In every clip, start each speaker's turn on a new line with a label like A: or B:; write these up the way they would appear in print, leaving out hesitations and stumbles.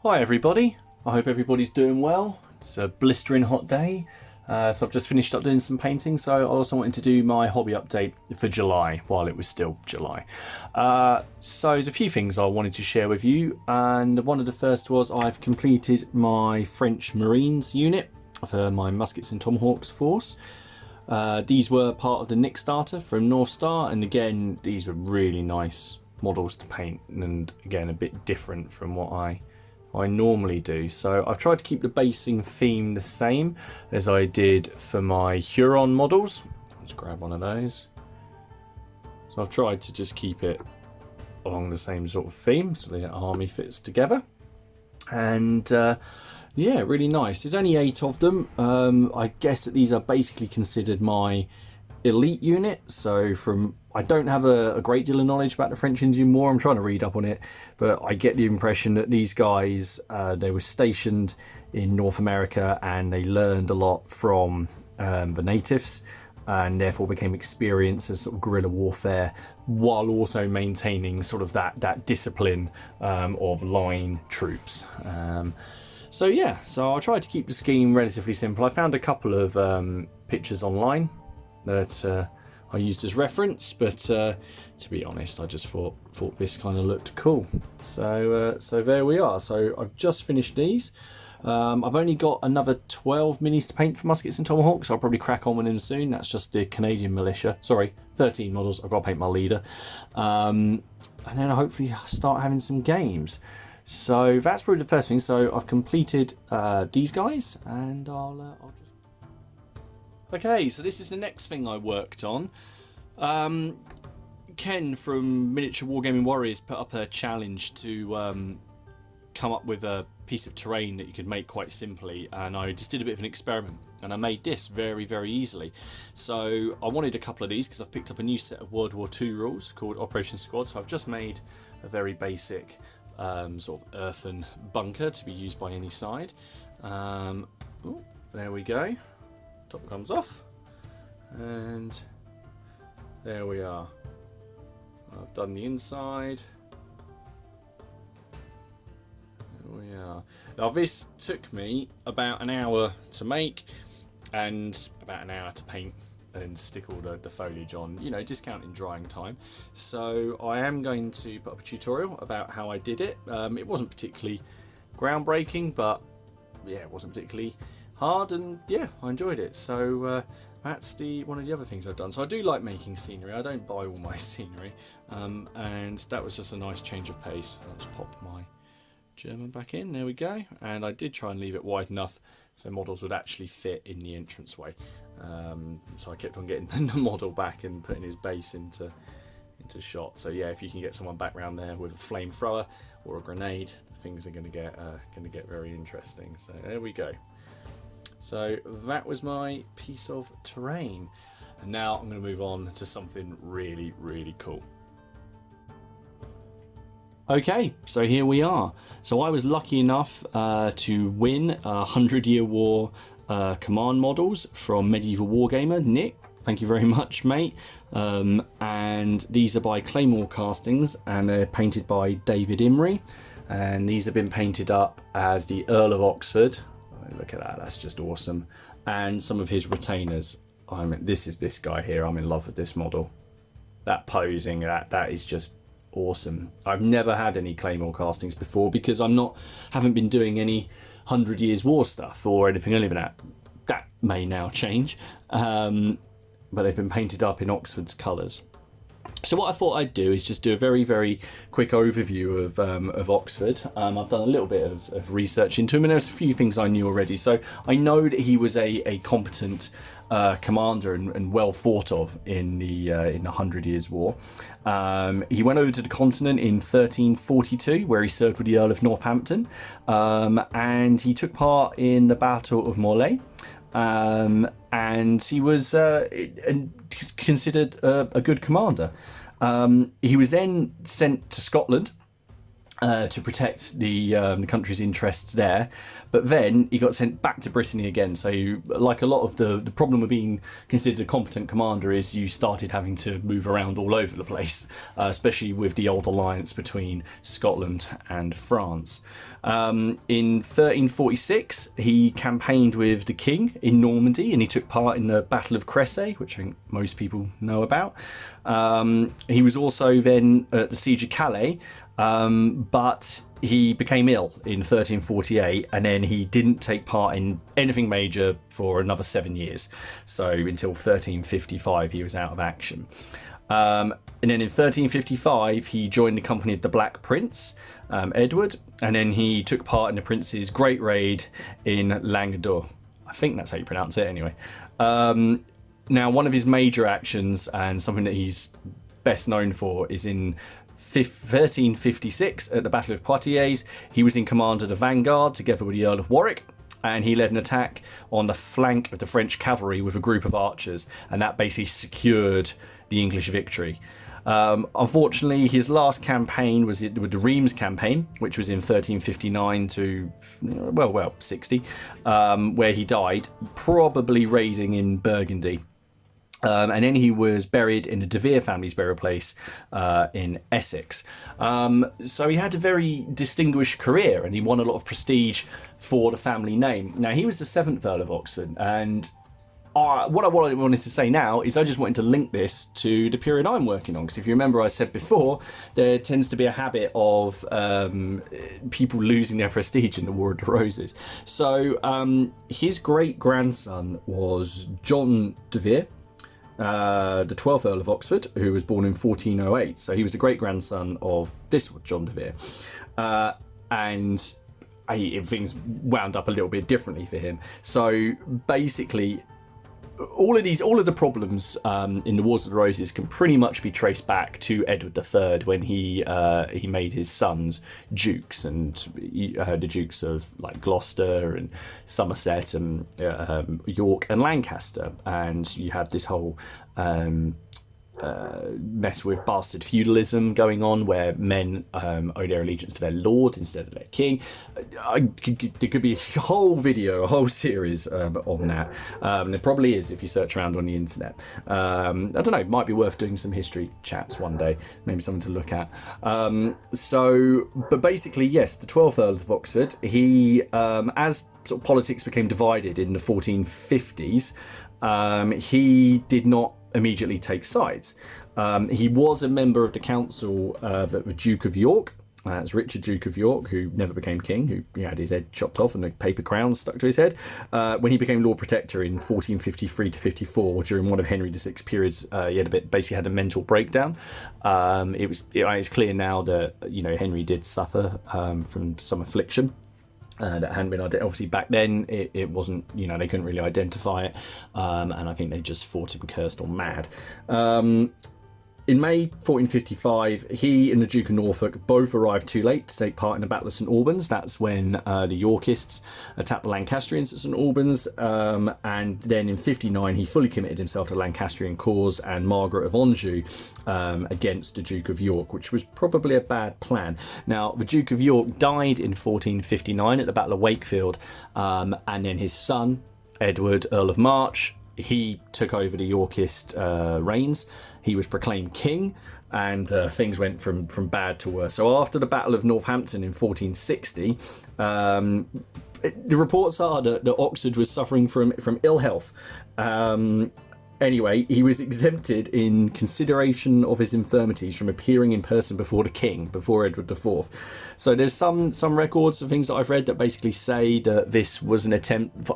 A: Hi everybody, I hope everybody's doing well. It's a blistering hot day, so I've just finished up doing some painting, so I also wanted to do my hobby update for July while it was still July. So there's a few things I wanted to share with you, and one of the first was I've completed my French Marines unit for my Muskets and Tomahawks force. These were part of the Nick starter from North Star, and again these were really nice models to paint, and again a bit different from what I normally do. So I've tried to keep the basing theme the same as I did for my Huron models. Let's grab one of those. So I've tried to just keep it along the same sort of theme so the army fits together. And yeah, really nice. There's only 8 of them. I guess that these are basically considered my elite unit. So I don't have a great deal of knowledge about the French Indian War. I'm trying to read up on it, but I get the impression that these guys, they were stationed in North America and they learned a lot from the natives, and therefore became experienced in sort of guerrilla warfare, while also maintaining sort of that discipline of line troops. So yeah, so I tried to keep the scheme relatively simple. I found a couple of pictures online that I used as reference, but to be honest, I just thought this kind of looked cool. So there we are. So I've just finished these. I've only got another 12 minis to paint for Muskets and Tomahawks. I'll probably crack on with them soon. That's just the Canadian militia. Sorry, 13 models. I've got to paint my leader, and then I'll hopefully start having some games. So that's probably the first thing. So I've completed these guys, and I'll just... Okay, so this is the next thing I worked on. Ken from Miniature Wargaming Warriors put up a challenge to come up with a piece of terrain that you could make quite simply, and I just did a bit of an experiment, and I made this very, very easily. So I wanted a couple of these because I've picked up a new set of World War II rules called Operation Squad. So I've just made a very basic sort of earthen bunker to be used by any side. Ooh, there we go. Top comes off, and there we are. I've done the inside. There we are. Now this took me about an hour to make and about an hour to paint and stick all the foliage on, you know, discounting drying time. So I am going to put up a tutorial about how I did it. It wasn't particularly groundbreaking, but yeah, it wasn't particularly hard, and yeah, I enjoyed it. So that's one of the other things I've done. So I do like making scenery. I don't buy all my scenery, and that was just a nice change of pace. I'll just pop my German back in. There we go. And I did try and leave it wide enough so models would actually fit in the entranceway. So I kept on getting the model back and putting his base into shot. So yeah, if you can get someone back round there with a flamethrower or a grenade, things are going to get very interesting. So there we go. So that was my piece of terrain, and now I'm going to move on to something really, really cool. Okay, so here we are. So I was lucky enough to win 100-Year War command models from Medieval Wargamer, Nick. Thank you very much, mate. And these are by Claymore Castings, and they're painted by David Imrie. And these have been painted up as the Earl of Oxford. Look at that, that's just awesome. And some of his retainers. This is this guy here. I'm in love with this model. That posing, that is just awesome. I've never had any Claymore Castings before because haven't been doing any 100 Years War stuff or anything like that. That may now change. But they've been painted up in Oxford's colours. So what I thought I'd do is just do a very, very quick overview of Oxford. I've done a little bit of research into him, and there's a few things I knew already. So I know that he was a competent commander and well thought of in the 100 Years War. He went over to the continent in 1342, where he served with the Earl of Northampton, and he took part in the Battle of Morlaix. And he was considered a good commander. He was then sent to Scotland, to protect the country's interests there. But then he got sent back to Brittany again. So like a lot of the problem with being considered a competent commander is you started having to move around all over the place, especially with the old alliance between Scotland and France. In 1346, he campaigned with the king in Normandy, and he took part in the Battle of Cressy, which I think most people know about. He was also then at the Siege of Calais, but he became ill in 1348, and then he didn't take part in anything major for another 7 years. So until 1355, he was out of action. And then in 1355, he joined the company of the Black Prince, Edward, and then he took part in the prince's great raid in Languedoc. I think that's how you pronounce it anyway. Now, one of his major actions, and something that he's best known for, is in 1356 at the Battle of Poitiers. He was in command of the vanguard together with the Earl of Warwick, and he led an attack on the flank of the French cavalry with a group of archers, and that basically secured the English victory. Unfortunately, his last campaign was with the Reims campaign, which was in 1359 to 60, where he died, probably raiding in Burgundy. And then he was buried in the De Vere family's burial place in Essex. So he had a very distinguished career, and he won a lot of prestige for the family name. Now, he was the 7th Earl of Oxford, and what I wanted to say now is I just wanted to link this to the period I'm working on, because if you remember, I said before, there tends to be a habit of people losing their prestige in the War of the Roses. So his great-grandson was John de Vere, the 12th Earl of Oxford, who was born in 1408. So he was the great-grandson of this John de Vere. And things wound up a little bit differently for him. So basically, all of the problems in the Wars of the Roses can pretty much be traced back to Edward III when he made his sons dukes, and the dukes of like Gloucester and Somerset and York and Lancaster, and you have this whole mess with bastard feudalism going on, where men owe their allegiance to their lord instead of their king. There could be a whole video, a whole series on that. There probably is if you search around on the internet. I don't know, it might be worth doing some history chats one day, maybe something to look at. But basically, yes, the 12th Earl of Oxford, he, as sort of politics became divided in the 1450s, he did not immediately take sides. He was a member of the council of the Duke of York. It's Richard, Duke of York, who never became king, who had his head chopped off and a paper crown stuck to his head. When he became Lord Protector in 1453 to 54, during one of Henry VI's periods, he basically had a mental breakdown. It's clear now that Henry did suffer from some affliction. That hadn't been obviously back then. It wasn't, they couldn't really identify it, and I think they just thought him cursed or mad. In May 1455, he and the Duke of Norfolk both arrived too late to take part in the Battle of St Albans. That's when the Yorkists attacked the Lancastrians at St Albans, and then in 59 he fully committed himself to the Lancastrian cause and Margaret of Anjou against the Duke of York, which was probably a bad plan. Now, the Duke of York died in 1459 at the Battle of Wakefield, and then his son, Edward, Earl of March, he took over the Yorkist reigns. He was proclaimed king, and things went from bad to worse. So after the Battle of Northampton in 1460, the reports are that Oxford was suffering from ill health. Anyway, he was exempted in consideration of his infirmities from appearing in person before the king, before Edward IV. So there's some records of things that I've read that basically say that this was an attempt,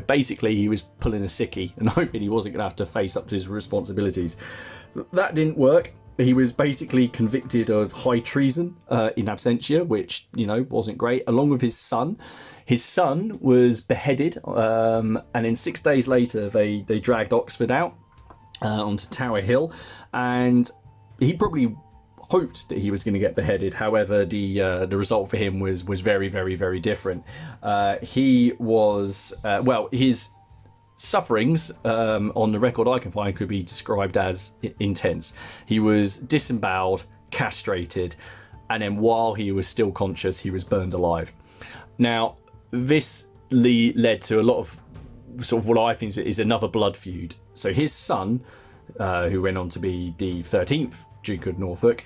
A: basically he was pulling a sickie and hoping he wasn't going to have to face up to his responsibilities. That didn't work. He was basically convicted of high treason in absentia, which, wasn't great, along with his son. His son was beheaded, and then 6 days later, they dragged Oxford out onto Tower Hill, and he probably hoped that he was going to get beheaded. However, the result for him was very, very, very different. He was, his sufferings on the record I can find could be described as intense. He was disemboweled, castrated, and then while he was still conscious, he was burned alive. Now, this led to a lot of sort of what I think is another blood feud. So his son, who went on to be the 13th Duke of Norfolk,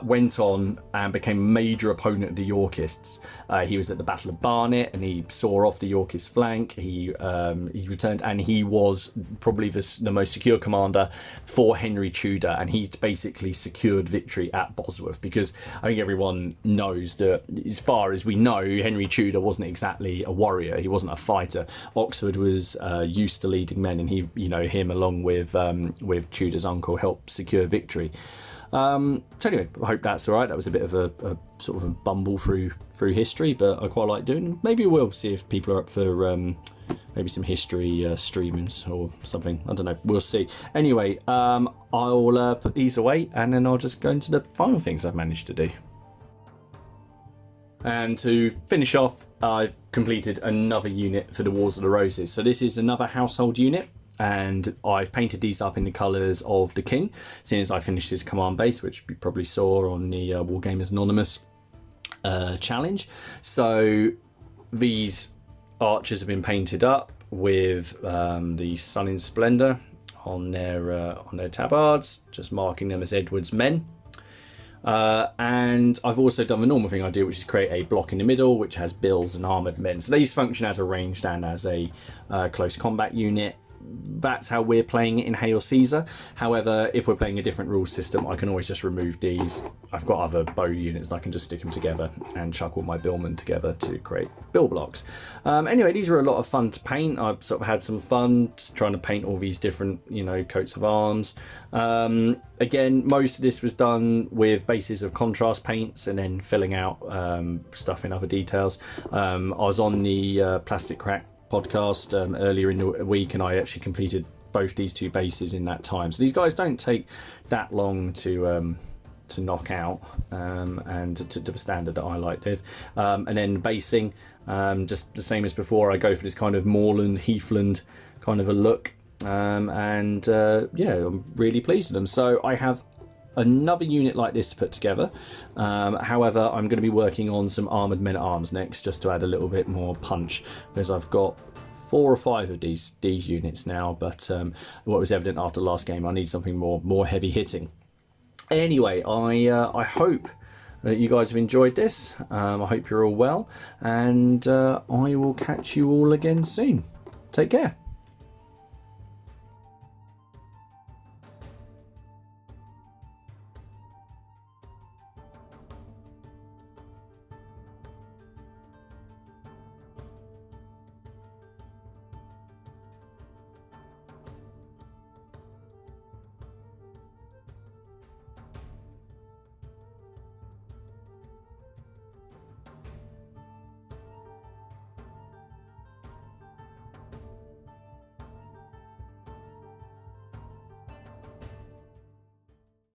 A: went on and became a major opponent of the Yorkists. He was at the Battle of Barnet and he saw off the Yorkist flank. He returned and he was probably the most secure commander for Henry Tudor, and he basically secured victory at Bosworth, because I think everyone knows that, as far as we know, Henry Tudor wasn't exactly a warrior. He wasn't a fighter. Oxford was used to leading men, and he, him along with Tudor's uncle helped secure victory. So anyway, I hope that's all right. That was a bit of a sort of a bumble through history, but I quite like doing. Maybe we'll see if people are up for maybe some history streamings or something. I don't know. We'll see. Anyway, I'll put these away, and then I'll just go into the final things I've managed to do. And to finish off, I've completed another unit for the Wars of the Roses. So this is another household unit, and I've painted these up in the colours of the King, since I finished his command base, which you probably saw on the Wargamers Anonymous challenge. So these archers have been painted up with the Sun in Splendour on their tabards, just marking them as Edward's men. And I've also done the normal thing I do, which is create a block in the middle which has bills and armoured men. So these function as a ranged and as a close combat unit. That's how we're playing it in Hail Caesar. However, if we're playing a different rule system, I can always just remove these. I've got other bow units and I can just stick them together and chuck all my billmen together to create bill blocks. Anyway, these were a lot of fun to paint. I've sort of had some fun just trying to paint all these different, coats of arms. Again, most of this was done with bases of contrast paints and then filling out stuff in other details. I was on the Plastic Crack podcast earlier in the week, and I actually completed both these two bases in that time. So these guys don't take that long to knock out, and to the standard that I like with. And then basing, just the same as before, I go for this kind of moorland, heathland kind of a look, and yeah, I'm really pleased with them. So I have another unit like this to put together. However, I'm going to be working on some armoured men-at-arms next, just to add a little bit more punch, because I've got 4 or 5 of these units now, but what was evident after the last game, I need something more heavy hitting. Anyway, I hope that you guys have enjoyed this. I hope you're all well, and I will catch you all again soon. Take care.